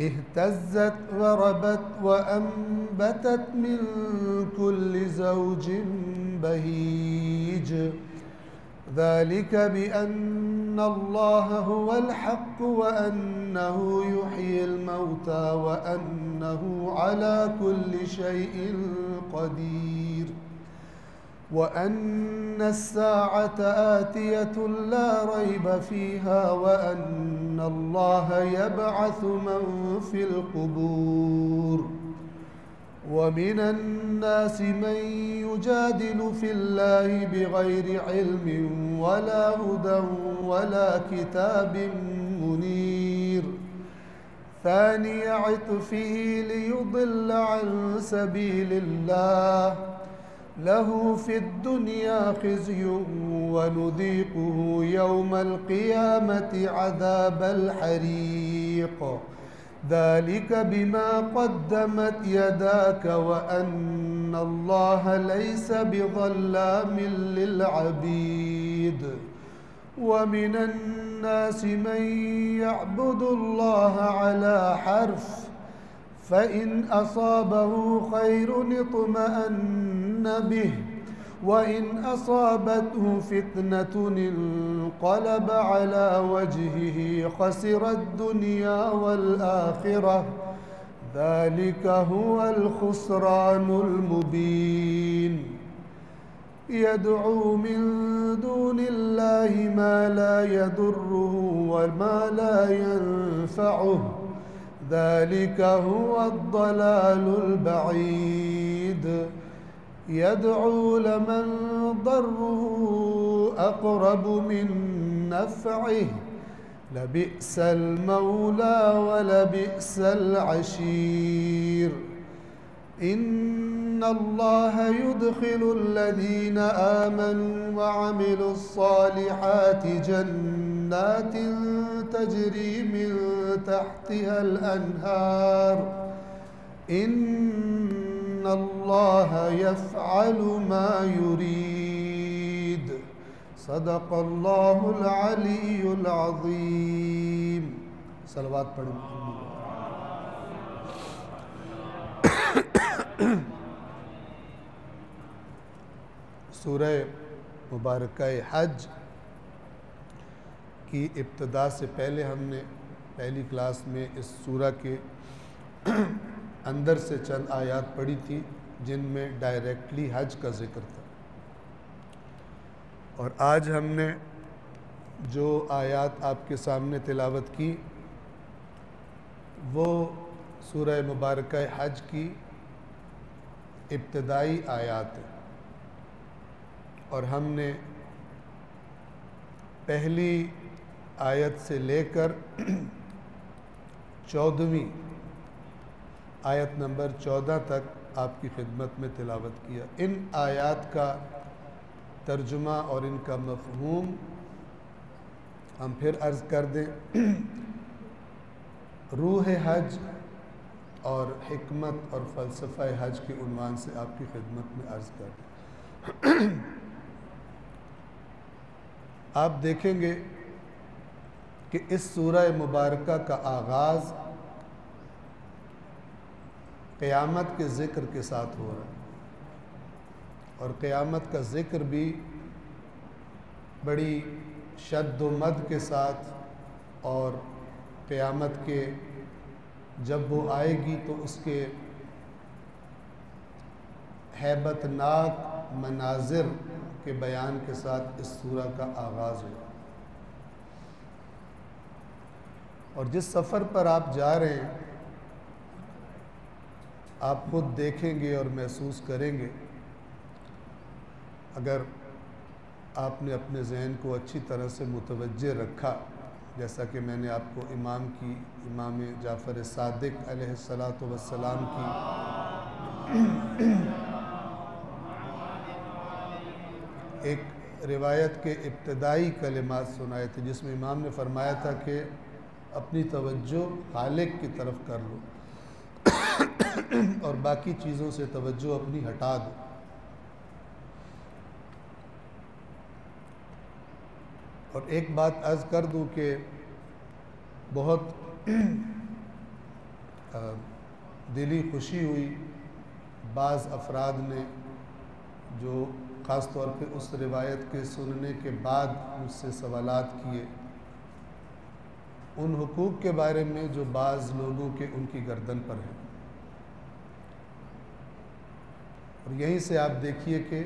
اهتزت وربت وأنبتت من كل زوج بهيج ذلك بأن الله هو الحق وأنه يحيي الموتى وأنه على كل شيء قدير وأن الساعة آتية لا ريب فيها وأن الله يبعث من في القبور ومن الناس من يجادل في الله بغير علم ولا هدى ولا كتاب منير ثاني عطفه ليضل عن سبيل الله له في الدنيا خزي ونذيقه يوم القيامة عذاب الحريق ذلك بما قدمت يداك وأن الله ليس بظلام للعبيد ومن الناس من يعبد الله على حرف فإن أصابه خير اطمأن به وإن أصابته فتنة انقلب على وجهه خسر الدنيا والآخرة ذلك هو الخسران المبين يدعو من دون الله ما لا يضره وما لا ينفعه ذلك هو الضلال البعيد يدعو لمن ضره أقرب من نفعه لبئس المولى ولبئس العشير إن الله يدخل الذين آمنوا وعملوا الصالحات جنات تجري من تحتها الأنهار إن الله يفعل ما يريد صدق الله العلي العظيم صلوات پڑھیں سورہ مبارکہ حج کی ابتدا سے پہلے ہم نے پہلی کلاس میں اس سورہ کے اندر سے چند آیات پڑھی تھی جن میں ڈائریکٹلی حج کا ذکر تھا، اور آج ہم نے جو آیات آپ کے سامنے تلاوت کی وہ سورہ مبارکہ حج کی ابتدائی آیات ہیں، اور ہم نے پہلی آیت سے لے کر 14ویں آیت نمبر 14 تک آپ کی خدمت میں تلاوت کیا۔ ان آیات کا ترجمہ اور ان کا مفہوم ہم پھر عرض کر دیں۔ روح حج اور حکمت اور فلسفہ حج کے عنوان سے آپ کی خدمت میں عرض کر دیں۔ آپ دیکھیں گے کہ اس سورہ مبارکہ کا آغاز قیامت کے ذکر کے ساتھ ہو رہا ہے، اور قیامت کا ذکر بھی بڑی شد و مد کے ساتھ، اور قیامت کے جب وہ آئے گی تو اس کے ہیبت ناک مناظر کے بیان کے ساتھ اس سورہ کا آغاز ہوا۔ اور جس سفر پر آپ جا رہے ہیں آپ خود دیکھیں گے اور محسوس کریں گے، اگر آپ نے اپنے ذہن کو اچھی طرح سے متوجہ رکھا، جیسا کہ میں نے آپ کو امام جعفر صادق علیہ السلام کی ایک روایت کے ابتدائی کلمات سنائے تھے، جس میں امام نے فرمایا تھا کہ اپنی توجہ خالق کی طرف کر لو اور باقی چیزوں سے توجہ اپنی ہٹا دو۔ اور ایک بات عرض کر دوں کہ بہت دلی خوشی ہوئی، بعض افراد نے جو خاص طور پہ اس روایت کے سننے کے بعد مجھ سے سوالات کیے ان حقوق کے بارے میں جو بعض لوگوں کے ان کی گردن پر ہیں، اور یہیں سے آپ دیکھیے کہ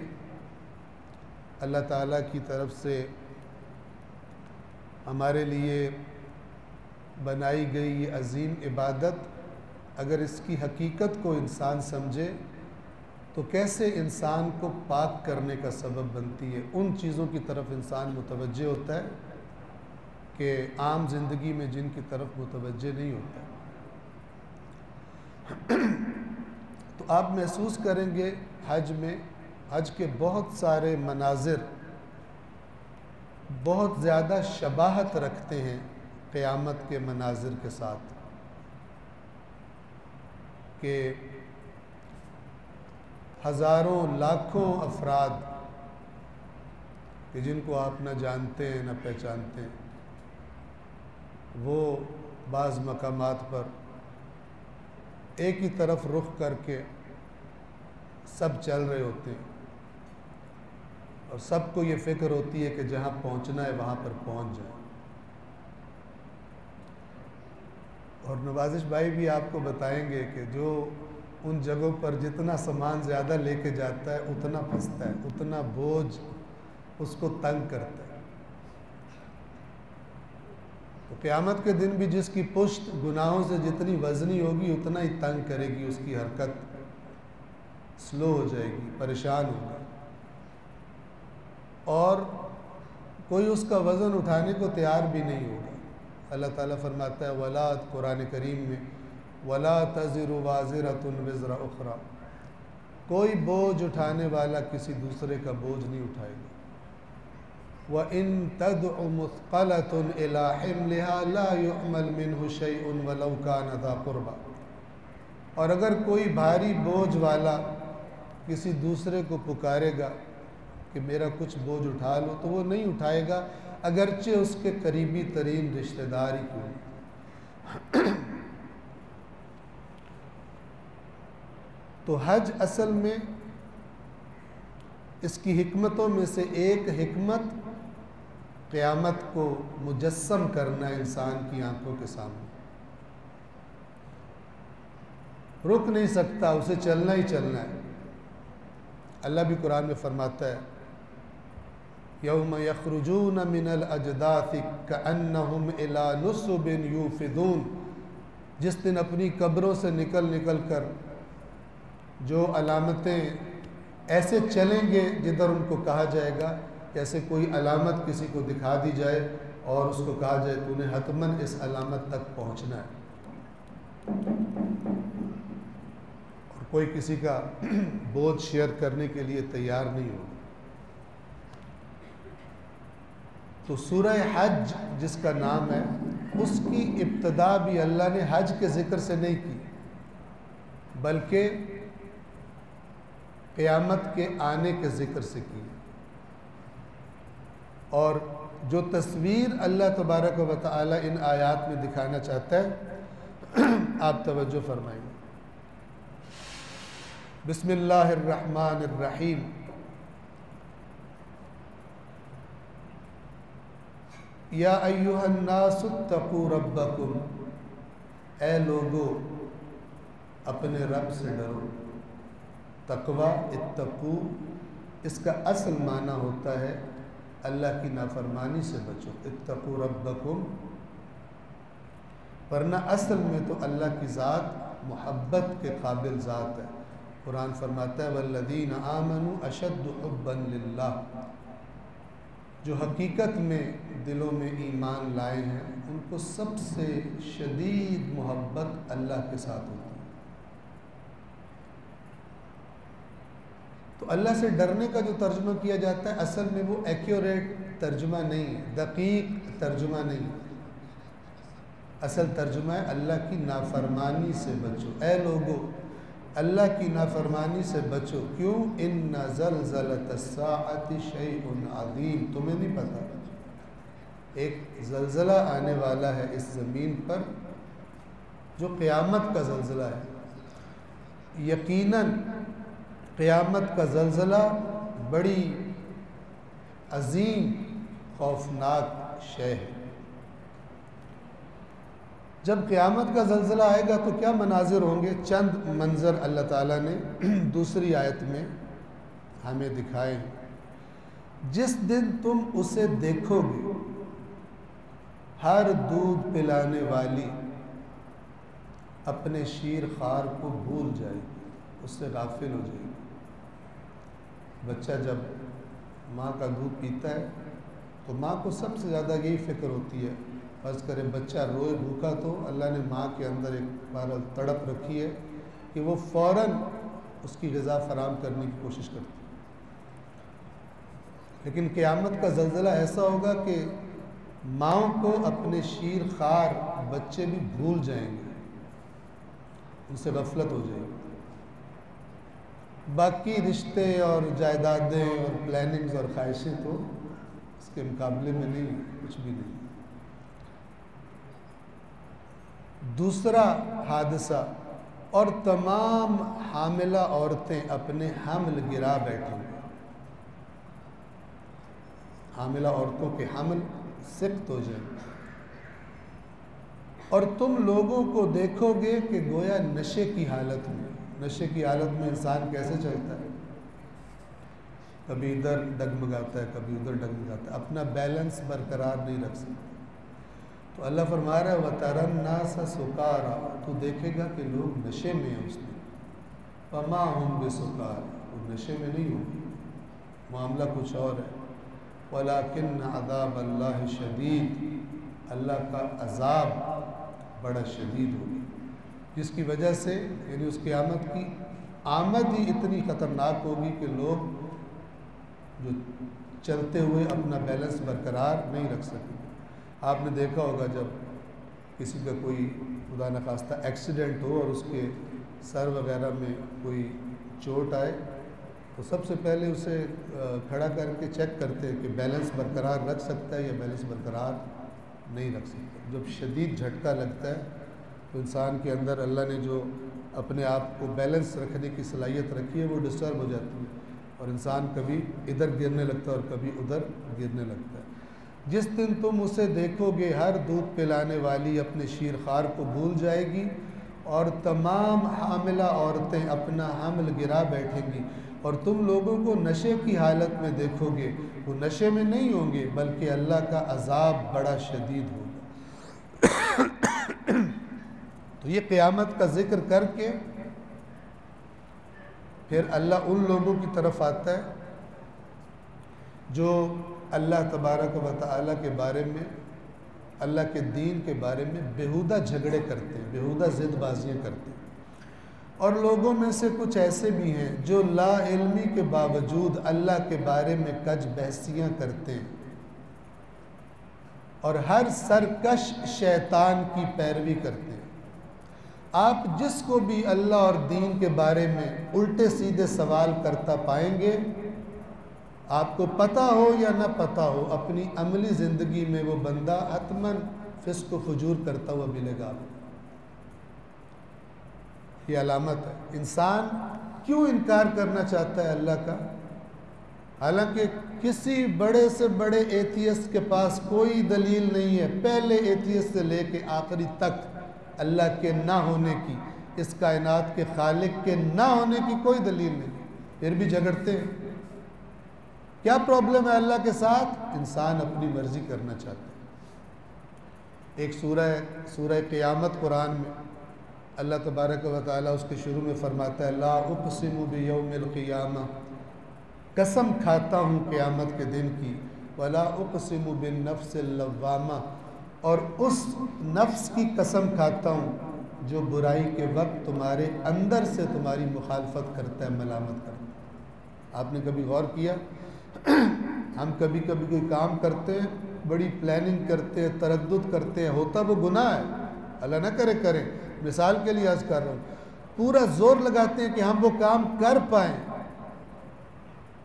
اللہ تعالیٰ کی طرف سے ہمارے لیے بنائی گئی یہ عظیم عبادت اگر اس کی حقیقت کو انسان سمجھے تو کیسے انسان کو پاک کرنے کا سبب بنتی ہے، ان چیزوں کی طرف انسان متوجہ ہوتا ہے کہ عام زندگی میں جن کی طرف متوجہ نہیں ہوتا۔ تو آپ محسوس کریں گے حج میں، حج کے بہت سارے مناظر بہت زیادہ شباہت رکھتے ہیں قیامت کے مناظر کے ساتھ، کہ ہزاروں لاکھوں افراد کہ جن کو آپ نہ جانتے ہیں نہ پہچانتے ہیں، وہ بعض مقامات پر ایک ہی طرف رخ کر کے سب چل رہے ہوتے ہیں، اور سب کو یہ فکر ہوتی ہے کہ جہاں پہنچنا ہے وہاں پر پہنچ جائیں۔ اور نوازش بھائی بھی آپ کو بتائیں گے کہ جو ان جگہوں پر جتنا سامان زیادہ لے کے جاتا ہے اتنا پھنستا ہے، اتنا بوجھ اس کو تنگ کرتا ہے۔ تو قیامت کے دن بھی جس کی پشت گناہوں سے جتنی وزنی ہوگی اتنا ہی تنگ کرے گی، اس کی حرکت سلو ہو جائے گی، پریشان ہوگا، اور کوئی اس کا وزن اٹھانے کو تیار بھی نہیں ہوگا۔ اللہ تعالیٰ فرماتا ہے وَلَا، قرآن کریم میں، وَلَا تَزِرُ وَازِرَةٌ وِزْرَ أُخْرَى، کوئی بوجھ اٹھانے والا کسی دوسرے کا بوجھ نہیں اٹھائے گا۔ وَإِن تَدْعُ مُثْقَلَةٌ إِلَىٰ حِمْلِهَا لَا يُحْمَلْ مِنْهُ شَيْءٌ وَلَوْ كَانَ ذَا قُرْبَىٰ، اور اگر کوئی بھاری بوجھ والا کسی دوسرے کو پکارے گا کہ میرا کچھ بوجھ اٹھا لو، تو وہ نہیں اٹھائے گا اگرچہ اس کے قریبی ترین رشتہ دار ہی کیوں نہیں۔ تو حج اصل میں اس کی حکمتوں میں سے ایک حکمت قیامت کو مجسم کرنا ہے انسان کی آنکھوں کے سامنے، رک نہیں سکتا، اسے چلنا ہی چلنا ہے۔ اللہ بھی قرآن میں فرماتا ہے یوم یخرجون من الاجداث کأنہم الی نصب یوفدون، جس دن اپنی قبروں سے نکل کر جو علامتیں ایسے چلیں گے جدھر ان کو کہا جائے گا، جیسے کوئی علامت کسی کو دکھا دی جائے اور اس کو کہا جائے تو انہیں حتماً اس علامت تک پہنچنا ہے، اور کوئی کسی کا بوجھ شیئر کرنے کے لیے تیار نہیں ہوگا۔ تو سورہ حج جس کا نام ہے، اس کی ابتدا بھی اللہ نے حج کے ذکر سے نہیں کی، بلکہ قیامت کے آنے کے ذکر سے کی۔ اور جو تصویر اللہ تبارک و تعالی ان آیات میں دکھانا چاہتا ہے آپ توجہ فرمائیں۔ بسم اللہ الرحمن الرحیم، یا ایہا الناس اتقوا ربکم، اے لوگو اپنے رب سے ڈرو۔ تقوی، اتقو، اس کا اصل معنی ہوتا ہے اللہ کی نافرمانی سے بچو، اتقوا ربکم، ورنہ اصل میں تو اللہ کی ذات محبت کے قابل ذات ہے۔ قرآن فرماتا ہے والذین آمنوا اشد حبا للہ، جو حقیقت میں دلوں میں ایمان لائے ہیں ان کو سب سے شدید محبت اللہ کے ساتھ ہوتی ہے۔ تو اللہ سے ڈرنے کا جو ترجمہ کیا جاتا ہے اصل میں وہ ایکیوریٹ ترجمہ نہیں ہے، دقیق ترجمہ نہیں ہے۔ اصل ترجمہ ہے اللہ کی نافرمانی سے بچو، اے لوگو اللہ کی نافرمانی سے بچو۔ کیوں؟ ان زلزلۃ الساعۃ شیء عظیم، تمہیں نہیں پتہ ایک زلزلہ آنے والا ہے اس زمین پر جو قیامت کا زلزلہ ہے۔ یقیناً قیامت کا زلزلہ بڑی عظیم خوفناک شے ہے۔ جب قیامت کا زلزلہ آئے گا تو کیا مناظر ہوں گے؟ چند منظر اللہ تعالیٰ نے دوسری آیت میں ہمیں دکھائے ہیں۔ جس دن تم اسے دیکھو گے، ہر دودھ پلانے والی اپنے شیر خوار کو بھول جائے گی، اس سے غافل ہو جائے گی۔ بچہ جب ماں کا دودھ پیتا ہے تو ماں کو سب سے زیادہ یہی فکر ہوتی ہے، فرض کرے بچہ روئے بھوکا تو اللہ نے ماں کے اندر ایک بار تڑپ رکھی ہے کہ وہ فوراً اس کی غذا فراہم کرنے کی کوشش کرتی ہے۔ لیکن قیامت کا زلزلہ ایسا ہوگا کہ ماؤں کو اپنے شیر خوار بچے بھی بھول جائیں گے، ان سے غفلت ہو جائے گی۔ باقی رشتے اور جائیدادیں اور پلاننگز اور خواہشیں تو اس کے مقابلے میں نہیں، کچھ بھی نہیں۔ دوسرا حادثہ، اور تمام حاملہ عورتیں اپنے حمل گرا بیٹھیں گے۔ حاملہ عورتوں کے حمل سقط ہو جائیں گے، اور تم لوگوں کو دیکھو گے کہ گویا نشے کی حالت میں۔ نشے کی حالت میں انسان کیسے چلتا ہے؟ کبھی ادھر ڈگمگاتا ہے، کبھی ادھر ڈگمگاتا ہے، اپنا بیلنس برقرار نہیں رکھ سکتا۔ تو اللہ فرما رہا ہے وَتَرَى النَّاسَ سُكَارَىٰ، تو دیکھے گا کہ لوگ نشے میں ہیں اس میں۔ وَمَا هُمْ بِسُكَارَىٰ، وہ نشے میں نہیں ہوں گے، معاملہ کچھ اور ہے۔ وَلَكِنَّ عَذَابَ اللَّهِ شَدِيدٌ، اللہ کا عذاب بڑا شدید ہوگی، جس کی وجہ سے یعنی اس قیامت کی آمد ہی اتنی خطرناک ہوگی کہ لوگ جو چلتے ہوئے اپنا بیلنس برقرار نہیں رکھ سکیں۔ آپ نے دیکھا ہوگا جب کسی کا کوئی خدا نخواستہ ایکسیڈنٹ ہو اور اس کے سر وغیرہ میں کوئی چوٹ آئے تو سب سے پہلے اسے کھڑا کر کے چیک کرتے ہیں کہ بیلنس برقرار رکھ سکتا ہے یا بیلنس برقرار نہیں رکھ سکتا۔ جب شدید جھٹکا لگتا ہے تو انسان کے اندر اللہ نے جو اپنے آپ کو بیلنس رکھنے کی صلاحیت رکھی ہے وہ ڈسٹرب ہو جاتی ہے، اور انسان کبھی ادھر گرنے لگتا ہے اور کبھی ادھر گرنے لگتا ہے۔ جس دن تم اسے دیکھو گے ہر دودھ پلانے والی اپنے شیر خوار کو بھول جائے گی، اور تمام حاملہ عورتیں اپنا حمل گرا بیٹھیں گی، اور تم لوگوں کو نشے کی حالت میں دیکھو گے، وہ نشے میں نہیں ہوں گے بلکہ اللہ کا عذاب بڑا شدید ہوگا۔ تو یہ قیامت کا ذکر کر کے پھر اللہ ان لوگوں کی طرف آتا ہے جو اللہ تبارک و تعالیٰ کے بارے میں، اللہ کے دین کے بارے میں بیہودہ جھگڑے کرتے ہیں، بیہودہ ضد بازیاں کرتے ہیں۔ اور لوگوں میں سے کچھ ایسے بھی ہیں جو لا علمی کے باوجود اللہ کے بارے میں کج بحثیاں کرتے ہیں اور ہر سرکش شیطان کی پیروی کرتے ہیں۔ آپ جس کو بھی اللہ اور دین کے بارے میں الٹے سیدھے سوال کرتا پائیں گے، آپ کو پتہ ہو یا نہ پتہ ہو، اپنی عملی زندگی میں وہ بندہ حتماً فسق و فجور کرتا ہوا ملے گا۔ یہ علامت ہے۔ انسان کیوں انکار کرنا چاہتا ہے اللہ کا؟ حالانکہ کسی بڑے سے بڑے ایتھیسٹ کے پاس کوئی دلیل نہیں ہے، پہلے ایتھیسٹ سے لے کے آخری تک اللہ کے نہ ہونے کی، اس کائنات کے خالق کے نہ ہونے کی کوئی دلیل نہیں، پھر بھی جھگڑتے ہیں۔ کیا پرابلم ہے اللہ کے ساتھ؟ انسان اپنی مرضی کرنا چاہتا ہے۔ ایک سورہ قیامت قرآن میں اللہ تبارک و تعالیٰ اس کے شروع میں فرماتا ہے لا اقسم بیوم القیامہ، قسم کھاتا ہوں قیامت کے دن کی، ولا اقسم بالنفس اللوامہ، اور اس نفس کی قسم کھاتا ہوں جو برائی کے وقت تمہارے اندر سے تمہاری مخالفت کرتا ہے، ملامت کرتا ہے۔ آپ نے کبھی غور کیا؟ ہم کبھی کبھی کوئی کام کرتے ہیں، بڑی پلاننگ کرتے ہیں، تردد کرتے ہیں، ہوتا وہ گناہ ہے، اللہ نہ کرے کریں، مثال کے لیے عرض کر رہا ہوں، پورا زور لگاتے ہیں کہ ہم وہ کام کر پائیں،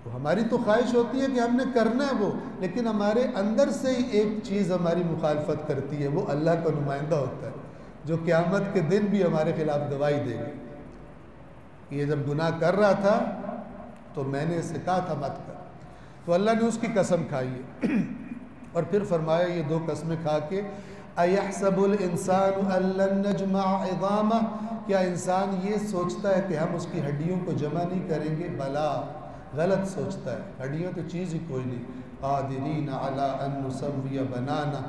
تو ہماری تو خواہش ہوتی ہے کہ ہم نے کرنا ہے وہ، لیکن ہمارے اندر سے ہی ایک چیز ہماری مخالفت کرتی ہے، وہ اللہ کا نمائندہ ہوتا ہے جو قیامت کے دن بھی ہمارے خلاف گواہی دے گا کہ یہ جب گناہ کر رہا تھا تو میں نے اسے کہا تھا مت کر، تو اللہ نے اس کی قسم کھائی ہے۔ اور پھر فرمایا یہ دو قسمیں کھا کے اَيَحْسَبُ الْإِنسَانُ أَن لَّن نَّجْمَعَ عِظَامَهُ، کیا انسان یہ سوچتا ہے کہ ہم اس کی ہڈیوں کو جمع نہیں کریں گے؟ بلا، غلط سوچتا ہے، ہڈیوں تو چیز ہی کوئی نہیں۔ قادرین علی ان نسوی بنانا،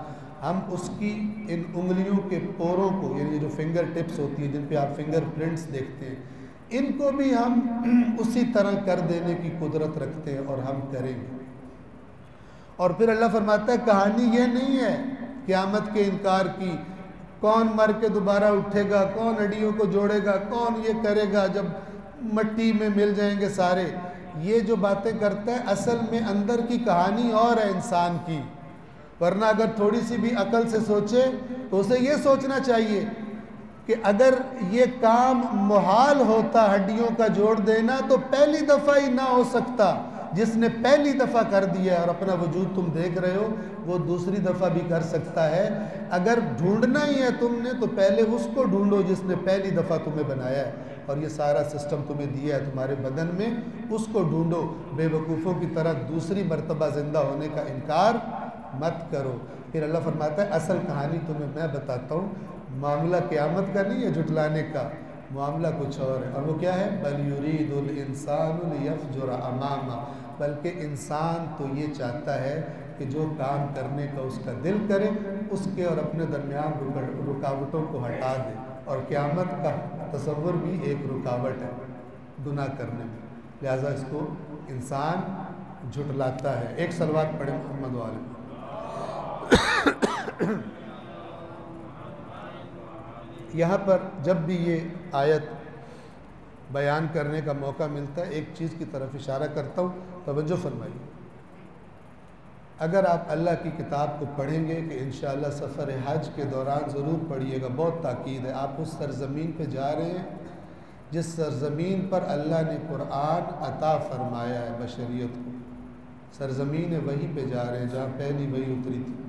ہم اس کی ان انگلیوں کے پوروں کو، یعنی جو فنگر ٹپس ہوتی ہیں جن پہ آپ فنگر پرنٹس دیکھتے ہیں، ان کو بھی ہم اسی طرح کر دینے کی قدرت رکھتے ہیں اور ہم کریں گے۔ اور پھر اللہ فرماتا ہے کہانی یہ نہیں ہے قیامت کے انکار کی، کون مر کے دوبارہ اٹھے گا، کون ہڈیوں کو جوڑے گا، کون یہ کرے گا جب مٹی میں مل جائیں گے سارے، یہ جو باتیں کرتا ہے اصل میں اندر کی کہانی اور ہے انسان کی۔ ورنہ اگر تھوڑی سی بھی عقل سے سوچے تو اسے یہ سوچنا چاہیے کہ اگر یہ کام محال ہوتا ہڈیوں کا جوڑ دینا تو پہلی دفعہ ہی نہ ہو سکتا۔ جس نے پہلی دفعہ کر دیا اور اپنا وجود تم دیکھ رہے ہو وہ دوسری دفعہ بھی کر سکتا ہے۔ اگر ڈھونڈنا ہی ہے تم نے تو پہلے اس کو ڈھونڈو جس نے پہلی دفعہ تمہیں بنایا ہے اور یہ سارا سسٹم تمہیں دیا ہے تمہارے بدن میں، اس کو ڈھونڈو۔ بے وقوفوں کی طرح دوسری مرتبہ زندہ ہونے کا انکار مت کرو۔ پھر اللہ فرماتا ہے اصل کہانی تمہیں میں بتاتا ہوں، معاملہ قیامت کا نہیں ہے جھٹلانے کا، معاملہ کچھ اور ہے، اور وہ کیا ہے؟ بل یرید الانسان لیفجر امامہ، بلکہ انسان تو یہ چاہتا ہے کہ جو کام کرنے کا اس کا دل کرے اس کے اور اپنے درمیان رکاوٹوں کو ہٹا دے، اور قیامت کا تصور بھی ایک رکاوٹ ہے گناہ کرنے میں، لہذا اس کو انسان جھٹلاتا ہے۔ ایک صلوات پڑھیں محمد والے۔ یہاں پر جب بھی یہ آیت بیان کرنے کا موقع ملتا ہے ایک چیز کی طرف اشارہ کرتا ہوں، توجہ فرمائیے۔ اگر آپ اللہ کی کتاب کو پڑھیں گے کہ انشاءاللہ سفر حج کے دوران ضرور پڑھیے گا، بہت تاکید ہے، آپ اس سرزمین پہ جا رہے ہیں جس سرزمین پر اللہ نے قرآن عطا فرمایا ہے بشریت کو، سرزمین وحی پہ جا رہے ہیں جہاں پہلی وحی اتری تھی،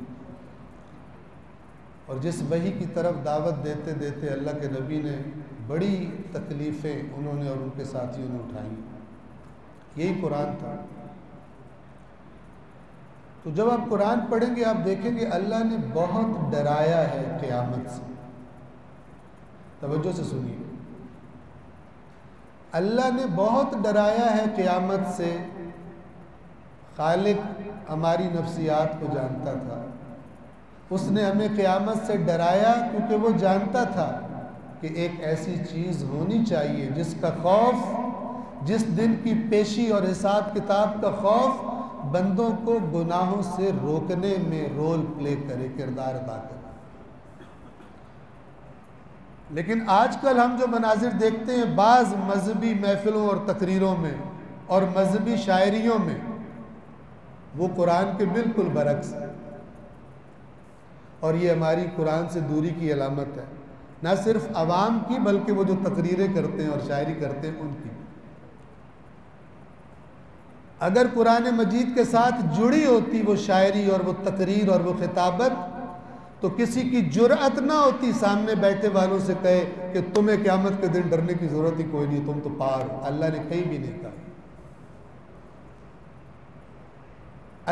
اور جس وحی کی طرف دعوت دیتے دیتے اللہ کے نبی نے بڑی تکلیفیں انہوں نے اور ان کے ساتھیوں نے اٹھائیں، یہی قرآن تھا۔ تو جب آپ قرآن پڑھیں گے آپ دیکھیں گے اللہ نے بہت ڈرایا ہے قیامت سے، توجہ سے سنیے، اللہ نے بہت ڈرایا ہے قیامت سے۔ خالق ہماری نفسیات کو جانتا تھا، اس نے ہمیں قیامت سے ڈرایا کیونکہ وہ جانتا تھا کہ ایک ایسی چیز ہونی چاہیے جس کا خوف، جس دن کی پیشی اور حساب کتاب کا خوف بندوں کو گناہوں سے روکنے میں رول پلے کرے، کردار ادا کرے۔ لیکن آج کل ہم جو مناظر دیکھتے ہیں بعض مذہبی محفلوں اور تقریروں میں اور مذہبی شاعریوں میں، وہ قرآن کے بالکل برعکس ہے، اور یہ ہماری قرآن سے دوری کی علامت ہے، نہ صرف عوام کی بلکہ وہ جو تقریریں کرتے ہیں اور شاعری کرتے ہیں ان کی۔ اگر قرآن مجید کے ساتھ جڑی ہوتی وہ شاعری اور وہ تقریر اور وہ خطابت تو کسی کی جرأت نہ ہوتی سامنے بیٹھے والوں سے کہے کہ تمہیں قیامت کے دن ڈرنے کی ضرورت ہی کوئی نہیں، تم تو پار ہو۔ اللہ نے کہیں بھی نہیں کہا۔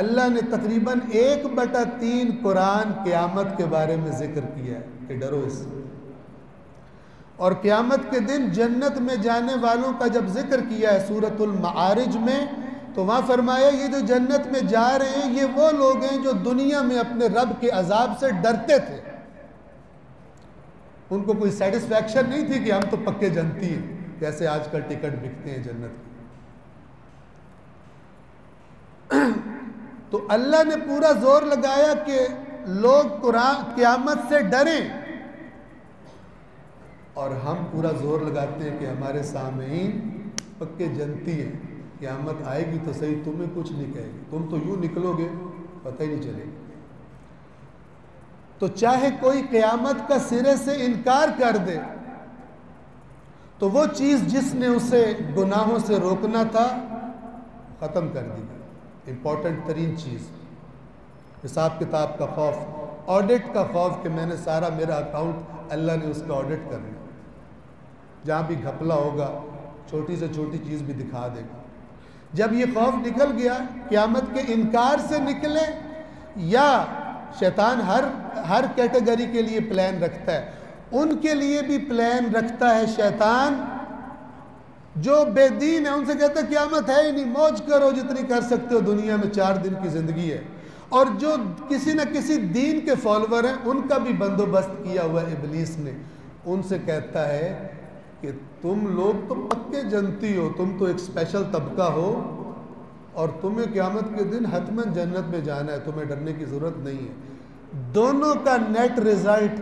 اللہ نے تقریباً 1/3 قرآن قیامت کے بارے میں ذکر کیا ہے کہ ڈرو اس سے، اور قیامت کے دن جنت میں جانے والوں کا جب ذکر کیا ہے سورۃ المعارج میں تو وہاں فرمایا یہ جو جنت میں جا رہے ہیں یہ وہ لوگ ہیں جو دنیا میں اپنے رب کے عذاب سے ڈرتے تھے، ان کو کوئی سیٹسفیکشن نہیں تھی کہ ہم تو پکے جنتی ہیں جیسے آج کل ٹکٹ بکتے ہیں جنت کے۔ تو اللہ نے پورا زور لگایا کہ لوگ قیامت سے ڈریں، اور ہم پورا زور لگاتے ہیں کہ ہمارے سامعین پکے جنتی ہیں، قیامت آئے گی تو صحیح تمہیں کچھ نہیں کہے گی، تم تو یوں نکلو گے پتہ ہی نہیں چلے گا۔ تو چاہے کوئی قیامت کا سرے سے انکار کر دے تو وہ چیز جس نے اسے گناہوں سے روکنا تھا ختم کر دی گئی۔ امپورٹنٹ ترین چیز حساب کتاب کا خوف، آڈٹ کا خوف کہ میں نے سارا میرا اکاؤنٹ اللہ نے اس کا آڈٹ کرنا، جہاں بھی گھپلا ہوگا چھوٹی سے چھوٹی چیز بھی دکھا دے گا۔ جب یہ خوف نکل گیا، قیامت کے انکار سے نکلے، یا شیطان ہر کیٹیگری کے لیے پلان رکھتا ہے، ان کے لیے بھی پلان رکھتا ہے شیطان جو بے دین ہے، ان سے کہتا ہے قیامت ہے ہی نہیں، موج کرو جتنی کر سکتے ہو، دنیا میں 4 دن کی زندگی ہے، اور جو کسی نہ کسی دین کے فالوور ہیں ان کا بھی بندوبست کیا ہوا ابلیس نے، ان سے کہتا ہے کہ تم لوگ تو پکے جنتی ہو، تم تو ایک اسپیشل طبقہ ہو اور تمہیں قیامت کے دن حتماً جنت میں جانا ہے، تمہیں ڈرنے کی ضرورت نہیں ہے۔ دونوں کا نیٹ رزلٹ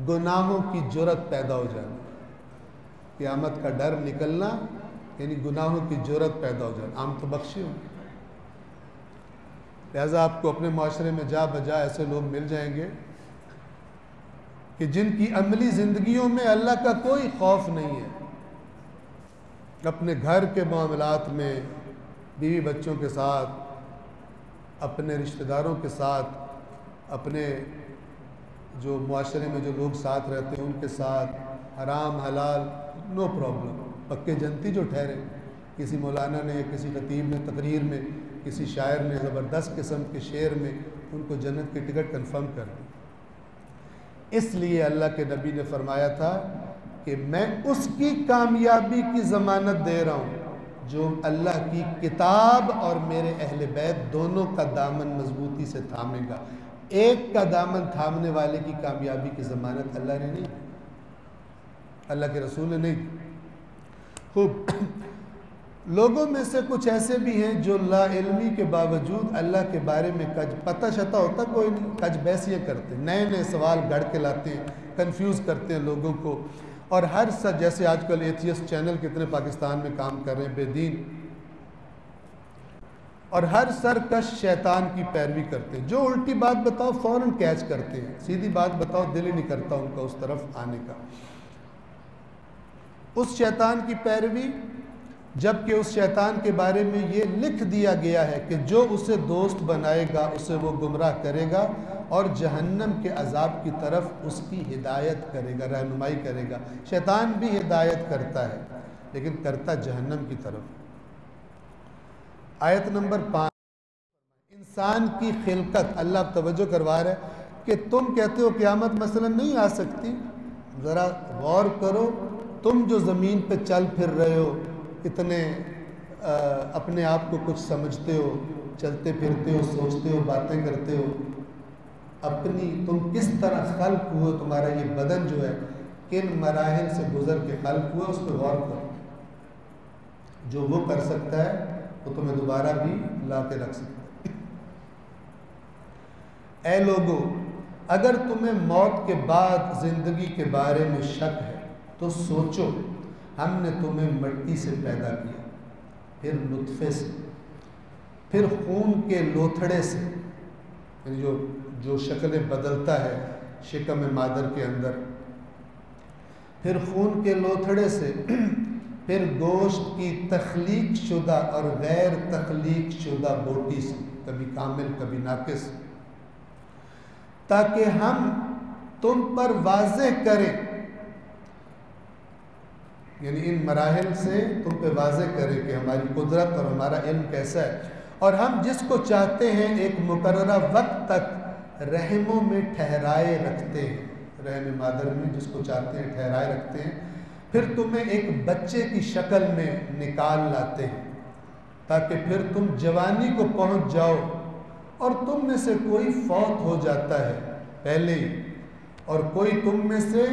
گناہوں کی جرت پیدا ہو جانا، قیامت کا ڈر نکلنا، یعنی گناہوں کی جرت پیدا ہو جانا۔ عام تو بخشے ہوں، لہذا آپ کو اپنے معاشرے میں جا بجا ایسے لوگ مل جائیں گے کہ جن کی عملی زندگیوں میں اللہ کا کوئی خوف نہیں ہے، اپنے گھر کے معاملات میں، بیوی بچوں کے ساتھ، اپنے رشتہ داروں کے ساتھ، اپنے جو معاشرے میں جو لوگ ساتھ رہتے ہیں ان کے ساتھ، حرام حلال نو پرابلم، پکے جنتی جو ٹھہرے۔ کسی مولانا نے، کسی خطیب نے تقریر میں، کسی شاعر نے زبردست قسم کے شعر میں ان کو جنت کی ٹکٹ کنفرم کر دی۔ اس لیے اللہ کے نبی نے فرمایا تھا کہ میں اس کی کامیابی کی ضمانت دے رہا ہوں جو اللہ کی کتاب اور میرے اہل بیت دونوں کا دامن مضبوطی سے تھامے گا۔ ایک کا دامن تھامنے والے کی کامیابی کی ضمانت اللہ نے نہیں دی، اللہ کے رسول نے نہیں دی۔ خوب، لوگوں میں سے کچھ ایسے بھی ہیں جو لا علمی کے باوجود اللہ کے بارے میں پتہ شتہ ہوتا کوئی نہیں، کج بیسیاں کرتے ہیں، نئے نئے سوال گڑھ کے لاتے ہیں، کنفیوز کرتے ہیں لوگوں کو، اور ہر جیسے آج کل ایتھیسٹ چینل کتنے پاکستان میں کام کر رہے ہیں، بے دین، اور ہر سرکش شیطان کی پیروی کرتے ہیں۔ جو الٹی بات بتاؤ فوراً کیچ کرتے ہیں، سیدھی بات بتاؤ دل ہی نہیں کرتا ان کا اس طرف آنے کا۔ اس شیطان کی پیروی، جبکہ اس شیطان کے بارے میں یہ لکھ دیا گیا ہے کہ جو اسے دوست بنائے گا اسے وہ گمراہ کرے گا اور جہنم کے عذاب کی طرف اس کی ہدایت کرے گا، رہنمائی کرے گا۔ شیطان بھی ہدایت کرتا ہے لیکن کرتا جہنم کی طرف۔ آیت نمبر 5، انسان کی خلقت، اللہ توجہ کروا رہا ہے کہ تم کہتے ہو قیامت مثلا نہیں آ سکتی، ذرا غور کرو، تم جو زمین پہ چل پھر رہے ہو، اتنے اپنے آپ کو کچھ سمجھتے ہو، چلتے پھرتے ہو، سوچتے ہو، باتیں کرتے ہو، اپنی تم کس طرح خلق ہوئے، تمہارا یہ بدن جو ہے کن مراحل سے گزر کے خلق ہوا، اس پہ غور کرو۔ جو وہ کر سکتا ہے وہ تمہیں دوبارہ بھی لا کے رکھ سکتا ہے۔ اے لوگو، اگر تمہیں موت کے بعد زندگی کے بارے میں شک ہے تو سوچو، ہم نے تمہیں مٹی سے پیدا کیا، پھر نطفے سے، پھر خون کے لوتھڑے سے، یعنی جو شکلیں بدلتا ہے شکم مادر کے اندر، پھر خون کے لوتھڑے سے، پھر گوشت کی تخلیق شدہ اور غیر تخلیق شدہ بوٹی سے، کبھی کامل کبھی ناقص، تاکہ ہم تم پر واضح کریں، یعنی ان مراحل سے تم پہ واضح کریں کہ ہماری قدرت اور ہمارا علم کیسا ہے، اور ہم جس کو چاہتے ہیں ایک مقررہ وقت تک رحموں میں ٹھہرائے رکھتے ہیں، رحم مادر میں جس کو چاہتے ہیں ٹھہرائے رکھتے ہیں، پھر تمہیں ایک بچے کی شکل میں نکال لاتے ہیں تاکہ پھر تم جوانی کو پہنچ جاؤ، اور تم میں سے کوئی فوت ہو جاتا ہے پہلے ہی، اور کوئی تم میں سے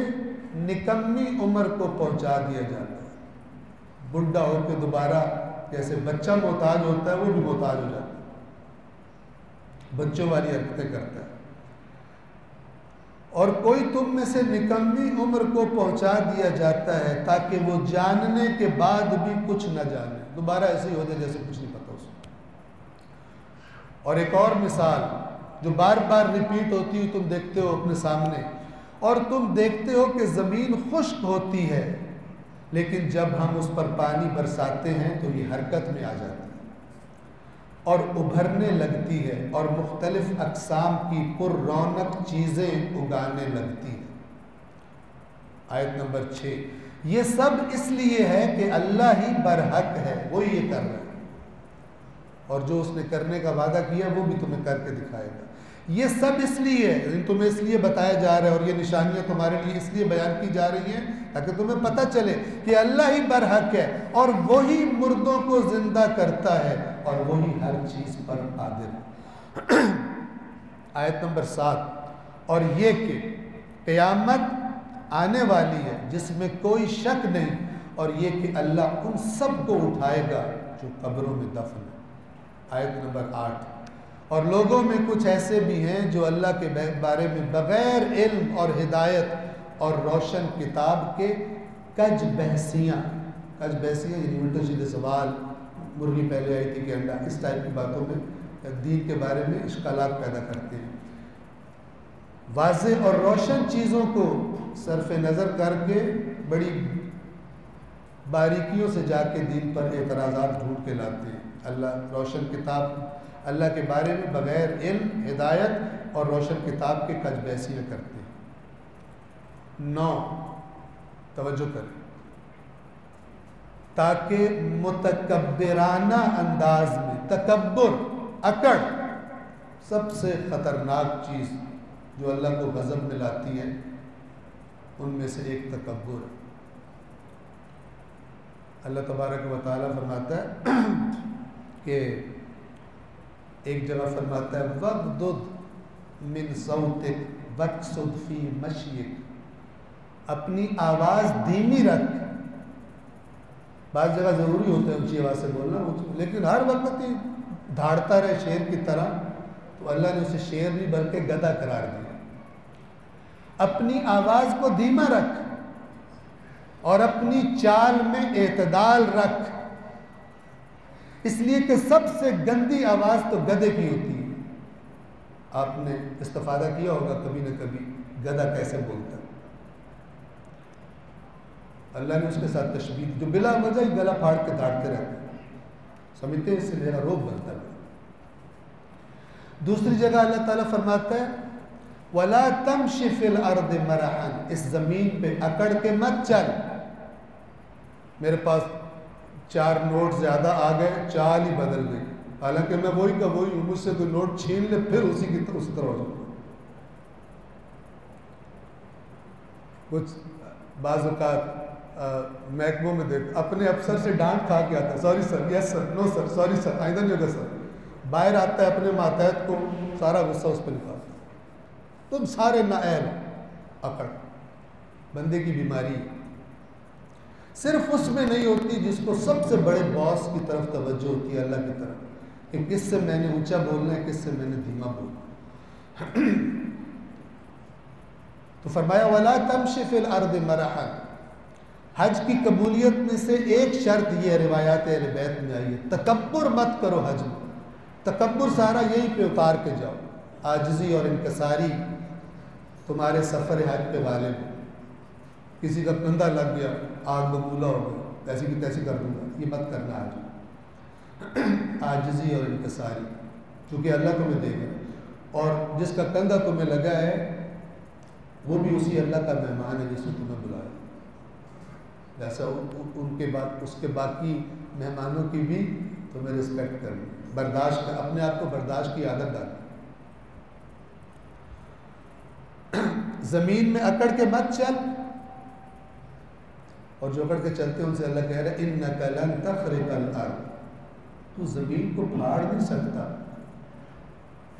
نکمی عمر کو پہنچا دیا جاتا ہے، بڈھا ہو کے دوبارہ جیسے بچہ محتاج ہوتا ہے وہ بھی محتاج ہو جاتا ہے، بچوں والی حرکتیں کرتا ہے، اور کوئی تم میں سے نکمی عمر کو پہنچا دیا جاتا ہے تاکہ وہ جاننے کے بعد بھی کچھ نہ جانے، دوبارہ ایسے ہی ہو جائے جیسے کچھ نہیں پتا اس کو۔ اور ایک اور مثال جو بار بار ریپیٹ ہوتی ہے، تم دیکھتے ہو اپنے سامنے، اور تم دیکھتے ہو کہ زمین خشک ہوتی ہے لیکن جب ہم اس پر پانی برساتے ہیں تو یہ حرکت میں آ جاتی ہے اور ابھرنے لگتی ہے اور مختلف اقسام کی پر رونق چیزیں اگانے لگتی ہے۔ آیت نمبر 6، یہ سب اس لیے ہے کہ اللہ ہی برحق ہے، وہی یہ کر رہا ہے، اور جو اس نے کرنے کا وعدہ کیا وہ بھی تمہیں کر کے دکھائے گا۔ یہ سب اس لیے ہے، تمہیں اس لیے بتایا جا رہا ہے، اور یہ نشانیاں تمہارے لیے اس لیے بیان کی جا رہی ہیں تاکہ تمہیں پتہ چلے کہ اللہ ہی برحق ہے، اور وہی مردوں کو زندہ کرتا ہے، اور وہی ہر چیز پر قادر ہے۔ آیت نمبر 7، اور یہ کہ قیامت آنے والی ہے جس میں کوئی شک نہیں، اور یہ کہ اللہ ان سب کو اٹھائے گا جو قبروں میں دفن ہے۔ آیت نمبر 8، اور لوگوں میں کچھ ایسے بھی ہیں جو اللہ کے بارے میں بغیر علم اور ہدایت اور روشن کتاب کے کج بحثیاں یعنی الٹے سیدھے سوال، مرغی پہلے آئی تھی کہ انڈا، اس ٹائپ کی باتوں میں دین کے بارے میں اشکالات پیدا کرتے ہیں۔ واضح اور روشن چیزوں کو صرف نظر کر کے بڑی باریکیوں سے جا کے دین پر اعتراضات ڈھونڈ کے لاتے ہیں۔ اللہ روشن کتاب، اللہ کے بارے میں بغیر علم، ہدایت اور روشن کتاب کے کج بحثیاں کرتے ہیں۔ 9، توجہ کریں، تاکہ متکبرانہ انداز میں، تکبر، اکڑ، سب سے خطرناک چیز جو اللہ کو غضب میں لاتی ہے ان میں سے ایک تکبر ہے۔ اللہ تبارک و تعالیٰ فرماتا ہے کہ ایک جگہ فرماتا ہے وَغْضُضْ مِنْ صَوْتِكَ وَاقْصِدْ فِي مَشْيِكَ، اپنی آواز دھیمی رکھ۔ بعض جگہ ضروری ہوتا ہے اونچی آواز سے بولنا، لیکن ہر وقت ہی دھاڑتا رہے شیر کی طرح، تو اللہ نے اسے شیر نہیں بلکہ گدھا قرار دیا۔ اپنی آواز کو دھیما رکھ اور اپنی چال میں اعتدال رکھ، اس لیے کہ سب سے گندی آواز تو گدھے کی ہوتی ہے۔ آپ نے استفادہ کیا ہوگا کبھی نہ کبھی گدھا کیسے بولتا ہے۔ اللہ نے اس کے ساتھ تشبیہ جو بلا وجہ ہی گلا پھاڑ کے دھاڑتے رہتے ہیں، سمجھتے ہیں اس سے میرا روگ بنتا ہے۔ دوسری جگہ اللہ تعالیٰ فرماتا ہے وَلَا تَمْشِ فِي الْأَرْضِ مَرَحًا، اس زمین پہ اکڑ کے مت چل۔ میرے پاس 4 نوٹ زیادہ آ گئے، چال ہی بدل گئی، حالانکہ میں وہی کا وہی ہوں، مجھ سے کوئی نوٹ چھین لے پھر اسی طرح ہو جاؤں۔ کچھ بعض اوقات محکموں میں دیکھ اپنے افسر سے ڈانٹ کھا کے آتا ہے، سوری سر، یس سر، نو سر، سوری سر، آئندہ نہیں ہوگا سر۔ باہر آتا ہے اپنے ماتحت کو سارا غصہ اس پہ نکالتا ہے۔ تم سارے نااہل، اکڑ بندے کی بیماری صرف اس میں نہیں ہوتی جس کو سب سے بڑے باس کی طرف توجہ ہوتی ہے، اللہ کی طرف، کہ کس سے میں نے اونچا بولنا ہے، کس سے میں نے دھیما بولنا ہے۔ تو فرمایا وَلَا تَمْشِ فِي الْأَرْضِ مَرَحًا، حج کی قبولیت میں سے ایک شرط یہ روایات اہل بیت میں آئی ہے، تکبر مت کرو حج میں۔ تکبر سارا یہی پہ اتار کے جاؤ، عاجزی اور انکساری تمہارے سفر حج پہ غالب ہو۔ کسی کا کندھا لگ گیا، آگ ببولا ہو گئی، ایسی کی تیسی کر دوں گا، یہ مت کرنا حج۔ عاجزی اور انکساری، چونکہ اللہ تمہیں دے گا، اور جس کا کندھا تمہیں لگا ہے وہ بھی اسی اللہ کا مہمان ہے جس نے تمہیں بلایا، جیسا ان کے بعد اس کے باقی مہمانوں کی بھی تمہیں رسپیکٹ کرنی، برداشت کر، اپنے آپ کو برداشت کی عادت ڈالنا۔ زمین میں اکڑ کے مت چل، اور جو اکڑ کے چلتے ہیں ان سے اللہ کہہ رہا ہے اِنَّكَ لَن تَخْرِقَ الْأَرْضَ، تو زمین کو پھاڑ نہیں سکتا۔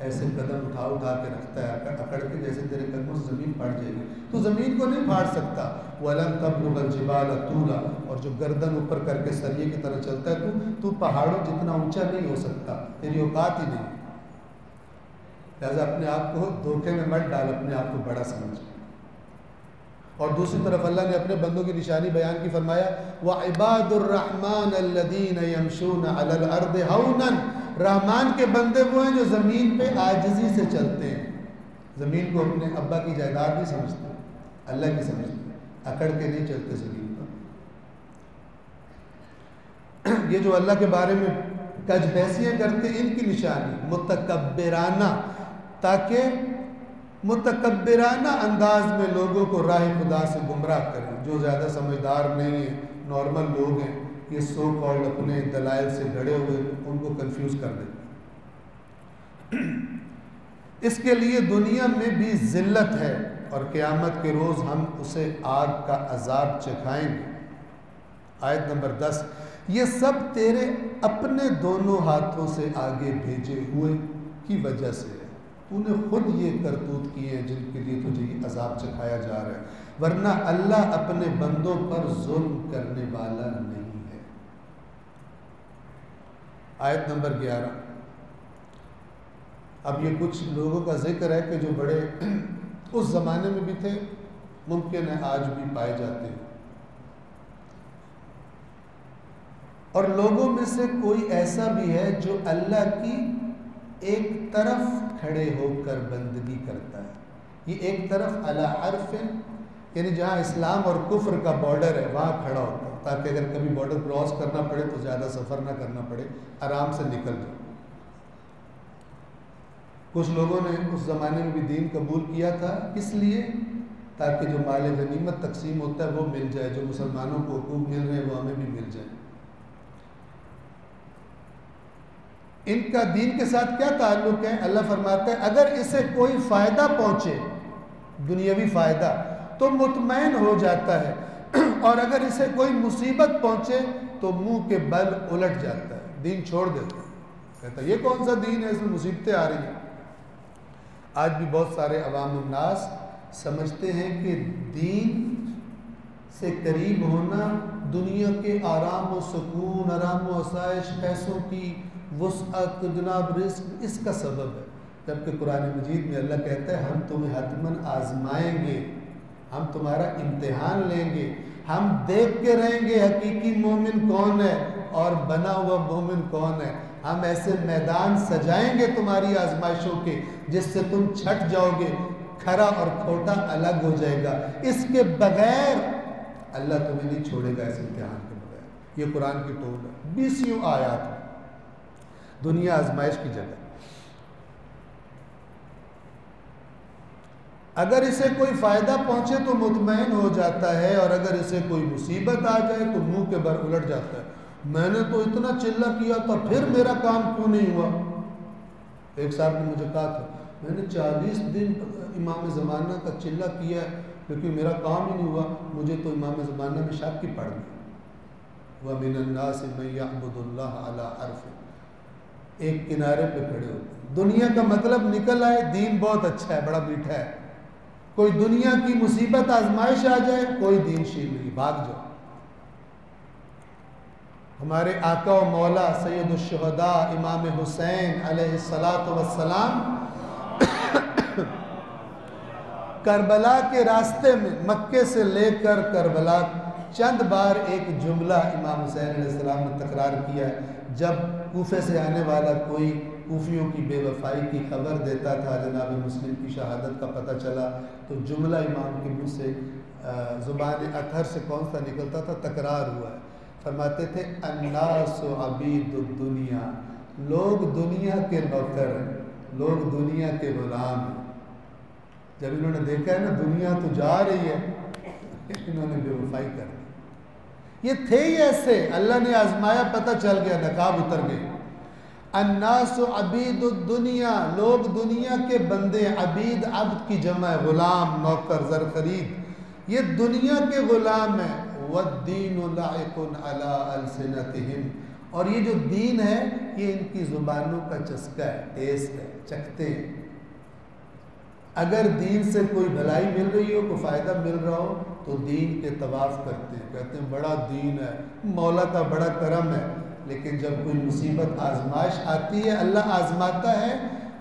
ایسے قدم اٹھا اٹھا کے رکھتا ہے اکڑ کے، جیسے تیرے قدموں سے زمین پھٹ جائے گی، تو زمین کو نہیں پھاڑ سکتا۔ وَلَن تَبْلُغَ الْجِبَالَ طُولًا، اور جو گردن اوپر کر کے سریے کی طرح چلتا ہے تو پہاڑوں جتنا اونچا نہیں ہو سکتا، تیری اوقات ہی نہیں۔ لہٰذا اپنے آپ کو دھوکے میں مت ڈال، اپنے آپ کو بڑا سمجھ۔ اور دوسری طرف اللہ نے اپنے بندوں کی نشانی بیان کی، فرمایا وَعِبَادُ الرَّحْمَنِ الَّذِينَ يَمْشُونَ عَلَى الْأَرْضِ هَوْنًا، رحمان کے بندے وہ ہیں جو زمین پہ عاجزی سے چلتے ہیں۔ زمین کو اپنے ابا کی جائیداد نہیں سمجھتے، اللہ کی سمجھتے، اکڑ کے نہیں چلتے زمین پر۔ یہ جو اللہ کے بارے میں کج بحثیاں کرتے ہیں، ان کی نشانی متکبرانہ، تاکہ متکبرانہ انداز میں لوگوں کو راہ خدا سے گمراہ کریں۔ جو زیادہ سمجھدار نہیں ہیں، نارمل لوگ ہیں، یہ سو کالڈ اپنے دلائل سے گھڑے ہوئے، ان کو کنفیوز کر دیں۔ اس کے لیے دنیا میں بھی ذلت ہے، اور قیامت کے روز ہم اسے آگ کا عذاب چکھائیں گے۔ آیت نمبر 10، یہ سب تیرے اپنے دونوں ہاتھوں سے آگے بھیجے ہوئے کی وجہ سے ہے، تو نے خود یہ کرتوت کیے ہیں جن کے لیے تجھے یہ عذاب چکھایا جا رہا ہے، ورنہ اللہ اپنے بندوں پر ظلم کرنے والا نہیں ہے۔ آیت نمبر 11۔ اب یہ کچھ لوگوں کا ذکر ہے کہ جو بڑے اس زمانے میں بھی تھے، ممکن ہے آج بھی پائے جاتے ہیں، اور لوگوں میں سے کوئی ایسا بھی ہے جو اللہ کی ایک طرف کھڑے ہو کر بندگی کرتا ہے۔ یہ ایک طرف علی حرف، یعنی جہاں اسلام اور کفر کا بارڈر ہے وہاں کھڑا ہوتا ہے، تاکہ اگر کبھی بارڈر کراس کرنا پڑے تو زیادہ سفر نہ کرنا پڑے، آرام سے نکل جائے۔ کچھ لوگوں نے اس زمانے میں بھی دین قبول کیا تھا، اس لیے تاکہ جو مال غنیمت تقسیم ہوتا ہے وہ مل جائے، جو مسلمانوں کو حقوق مل رہے ہیں وہ ہمیں بھی مل جائے۔ ان کا دین کے ساتھ کیا تعلق ہے؟ اللہ فرماتا ہے اگر اسے کوئی فائدہ پہنچے، دنیاوی فائدہ، تو مطمئن ہو جاتا ہے، اور اگر اسے کوئی مصیبت پہنچے تو منہ کے بل الٹ جاتا ہے، دین چھوڑ دیتا ہے، کہتا ہے یہ کون سا دین ہے، اس میں مصیبتیں آ رہی ہیں۔ آج بھی بہت سارے عوام الناس سمجھتے ہیں کہ دین سے قریب ہونا دنیا کے آرام و سکون، آرام و آسائش، پیسوں کی وسعت، جناب رزق، اس کا سبب ہے، جبکہ قرآن مجید میں اللہ کہتا ہے ہم تمہیں حتماً آزمائیں گے، ہم تمہارا امتحان لیں گے، ہم دیکھ کے رہیں گے حقیقی مومن کون ہے اور بنا ہوا مومن کون ہے، ہم ایسے میدان سجائیں گے تمہاری آزمائشوں کے جس سے تم چھٹ جاؤ گے، کھرا اور کھوٹا الگ ہو جائے گا، اس کے بغیر اللہ تمہیں نہیں چھوڑے گا، اس امتحان کے بغیر۔ یہ قرآن کی ٹول ہے، 20 آیات ہے، دنیا آزمائش کی جگہ۔ اگر اسے کوئی فائدہ پہنچے تو مطمئن ہو جاتا ہے، اور اگر اسے کوئی مصیبت آ جائے تو منہ کے بر الٹ جاتا ہے، میں نے تو اتنا چلہ کیا تھا پھر میرا کام کیوں نہیں ہوا۔ ایک صاحب نے مجھے کہا تھا میں نے 40 دن امام زمانہ کا چلہ کیا ہے لیکن میرا کام ہی نہیں ہوا، مجھے تو امام زمانہ میں شک کی پڑ گئی۔ وَمِنَ النَّاسِ مَن يَعْبُدُ اللَّهَ عَلَىٰ حَرْفٍ، ایک کنارے پہ کھڑے ہوتے، دنیا کا مطلب نکل آئے، دین بہت اچھا ہے، بڑا میٹھا ہے، کوئی دنیا کی مصیبت آزمائش آ جائے کوئی دین شیل نہیں، بھاگ جاؤ۔ ہمارے آقا و مولا سید الشہداء امام حسین علیہ السلام کربلا کے راستے میں مکے سے لے کر کربلا چند بار ایک جملہ امام حسین علیہ السلام نے تکرار کیا ہے۔ جب کوفے سے آنے والا کوئی کوفیوں کی بے وفائی کی خبر دیتا تھا، جناب مسلم کی شہادت کا پتہ چلا، تو جملہ امام کے منہ سے زبان اطہر سے کون سا نکلتا تھا؟ تکرار ہوا ہے۔ فرماتے تھے الناس عبید الدنیا، لوگ دنیا کے نوکر ہیں، لوگ دنیا کے غلام ہیں۔ جب انہوں نے دیکھا ہے نا دنیا تو جا رہی ہے، انہوں نے بے وفائی کر دی۔ یہ تھے ہی ایسے، اللہ نے آزمایا، پتہ چل گیا، نقاب اتر گئے۔ الناس عبید الدنیا، لوگ دنیا کے بندے، عبید عبد کی جمع ہے، غلام، نوکر، زر خرید، یہ دنیا کے غلام ہیں۔ والدین لاحق علی السنتہم، اور یہ جو دین ہے یہ ان کی زبانوں کا چسکا ہے، ٹیسٹ ہے، چکھتے ہیں۔ اگر دین سے کوئی بھلائی مل رہی ہو، کوئی فائدہ مل رہا ہو تو دین کے طواف کرتے ہیں، کہتے ہیں بڑا دین ہے، مولا کا بڑا کرم ہے۔ لیکن جب کوئی مصیبت آزمائش آتی ہے، اللہ آزماتا ہے،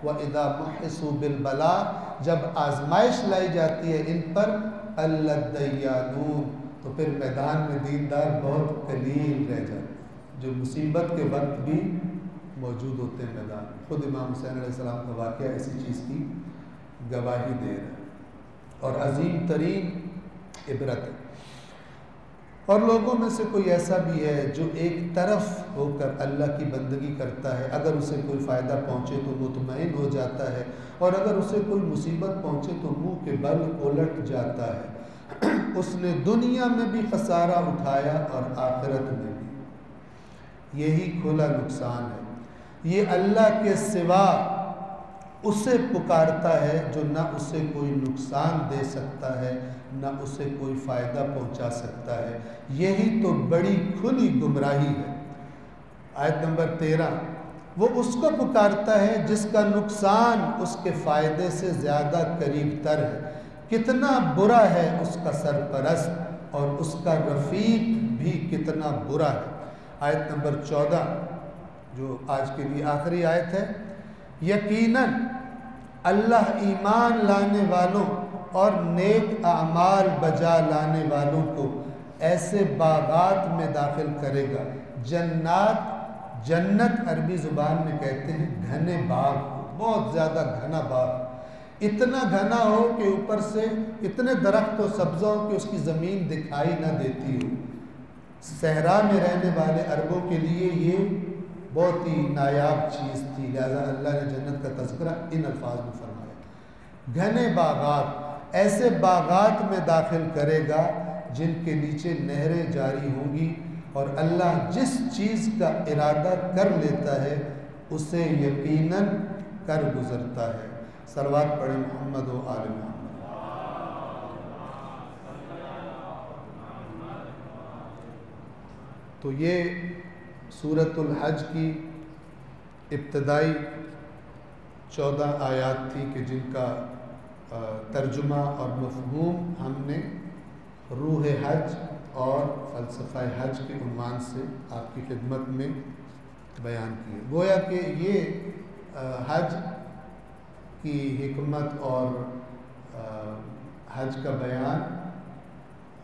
وَإِذَا مُحِّصُوا بِالْبَلَاءِ، جب آزمائش لائی جاتی ہے ان پر، الدیانون، تو پھر میدان میں دیندار بہت قلیل رہ جاتے ہیں، جو مصیبت کے وقت بھی موجود ہوتے ہیں میدان میں۔ خود امام حسین علیہ السلام کا واقعہ اسی چیز کی گواہی دے رہا ہے، اور عظیم ترین عبرت ہے۔ اور لوگوں میں سے کوئی ایسا بھی ہے جو ایک طرف ہو کر اللہ کی بندگی کرتا ہے، اگر اسے کوئی فائدہ پہنچے تو مطمئن ہو جاتا ہے، اور اگر اسے کوئی مصیبت پہنچے تو منہ کے بل الٹ جاتا ہے۔ اس نے دنیا میں بھی خسارہ اٹھایا اور آخرت میں بھی، یہی کھلا نقصان ہے۔ یہ اللہ کے سوا اسے پکارتا ہے جو نہ اسے کوئی نقصان دے سکتا ہے، نہ اسے کوئی فائدہ پہنچا سکتا ہے، یہی تو بڑی کھلی گمراہی ہے۔ آیت نمبر 13، وہ اس کو پکارتا ہے جس کا نقصان اس کے فائدے سے زیادہ قریب تر ہے۔ کتنا برا ہے اس کا سرپرست اور اس کا رفیق بھی کتنا برا ہے۔ آیت نمبر 14 جو آج کے لیے آخری آیت ہے، یقیناً اللہ ایمان لانے والوں اور نیک اعمال بجا لانے والوں کو ایسے باغات میں داخل کرے گا۔ جنت عربی زبان میں کہتے ہیں گھنے باغ، بہت زیادہ گھنا باغ، اتنا گھنا ہو کہ اوپر سے اتنے درخت و سبزہ ہو کہ اس کی زمین دکھائی نہ دیتی ہو۔ صحرا میں رہنے والے عربوں کے لیے یہ بہت ہی نایاب چیز تھی، لہذا اللہ نے جنت کا تذکرہ ان الفاظ میں فرمایا۔ گھنے باغات، ایسے باغات میں داخل کرے گا جن کے نیچے نہریں جاری ہوں گی، اور اللہ جس چیز کا ارادہ کر لیتا ہے اسے یقیناً کر گزرتا ہے۔ صلوات پڑھیں محمد و آل محمد۔ تو یہ سورۃ الحج کی ابتدائی 14 آیات تھی کہ جن کا ترجمہ اور مفہوم ہم نے روح حج اور فلسفہ حج کے عنوان سے آپ کی خدمت میں بیان کیے۔ گویا کہ یہ حج کی حکمت اور حج کا بیان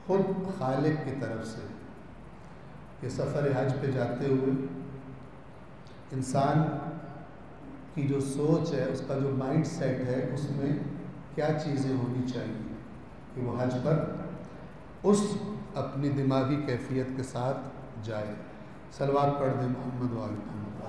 خود خالق کی طرف سے، کہ سفر حج پہ جاتے ہوئے انسان کی جو سوچ ہے، اس کا جو مائنڈ سیٹ ہے، اس میں کیا چیزیں ہونی چاہیے کہ وہ حج پر اس اپنی دماغی کیفیت کے ساتھ جائے۔ صلوات پڑھ دیں محمد و آل محمد۔